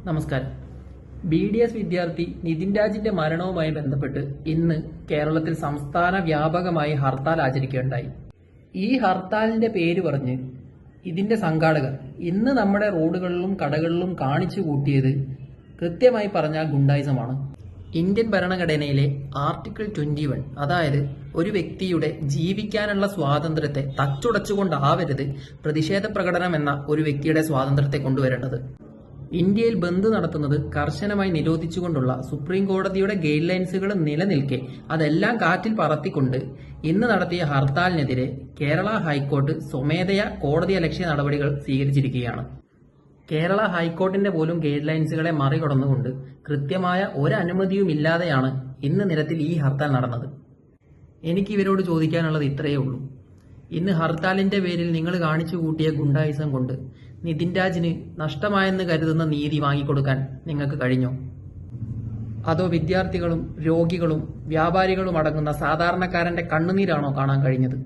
നമസ്കാരം. BDS വിദ്യാർത്ഥി നിതിൻ രാജിന്റെ മരണവുമായി ബന്ധപ്പെട്ട് ഇന്ന് കേരളത്തിൽ സംസ്ഥാന വ്യാപകമായി ഹർത്താൽ ആചരിക്കുകയുണ്ടായി. ഈ ഹർത്താലിന്റെ പേര് പറഞ്ഞ് ഇതിന്റെ സംഘാടകർ ഇന്ന് നമ്മുടെ റോഡുകളിലും കടകളിലും കാണിച്ചു കൂട്ടിയത് കൃത്യമായി പറഞ്ഞാൽ ഗുണ്ടായിസമാണ്. ഇന്ത്യൻ ഭരണഘടനയിലെ ആർട്ടിക്കിൾ 21, അതായത് ഒരു വ്യക്തിയുടെ ജീവിക്കാനുള്ള സ്വാതന്ത്ര്യത്തെ തച്ചുടച്ചുകൊണ്ടാവരുത് പ്രതിഷേധ പ്രകടനം എന്ന ഒരു വ്യക്തിയുടെ സ്വാതന്ത്ര്യത്തെ കൊണ്ടുവരേണ്ടത്. ഇന്ത്യയിൽ ബന്ദ് നടത്തുന്നത് കർശനമായി നിരോധിച്ചുകൊണ്ടുള്ള സുപ്രീം കോടതിയുടെ ഗൈഡ് ലൈൻസുകൾ നിലനിൽക്കെ അതെല്ലാം കാറ്റിൽ പറത്തിക്കൊണ്ട് ഇന്ന് നടത്തിയ ഹർത്താലിനെതിരെ കേരള ഹൈക്കോടതി സ്വമേധയാ കോടതിയലക്ഷ്യ നടപടികൾ സ്വീകരിച്ചിരിക്കുകയാണ്. കേരള ഹൈക്കോടതിന്റെ പോലും ഗൈഡ് ലൈൻസുകളെ മറികടന്നുകൊണ്ട് കൃത്യമായ ഒരനുമതിയുമില്ലാതെയാണ് ഇന്ന് നിരത്തിൽ ഈ ഹർത്താൽ നടന്നത്. എനിക്ക് ഇവരോട് ചോദിക്കാനുള്ളത് ഇത്രയേ ഉള്ളൂ. ഇന്ന് ഹർത്താലിന്റെ പേരിൽ നിങ്ങൾ കാണിച്ചു കൂട്ടിയ ഗുണ്ടായിസം കൊണ്ട് നിതിൻ രാജിന് നഷ്ടമായെന്ന് കരുതുന്ന നീതി വാങ്ങിക്കൊടുക്കാൻ നിങ്ങൾക്ക് കഴിഞ്ഞോ? അതോ വിദ്യാർത്ഥികളും രോഗികളും വ്യാപാരികളും അടങ്ങുന്ന സാധാരണക്കാരന്റെ കണ്ണുനീരാണോ കാണാൻ കഴിഞ്ഞത്?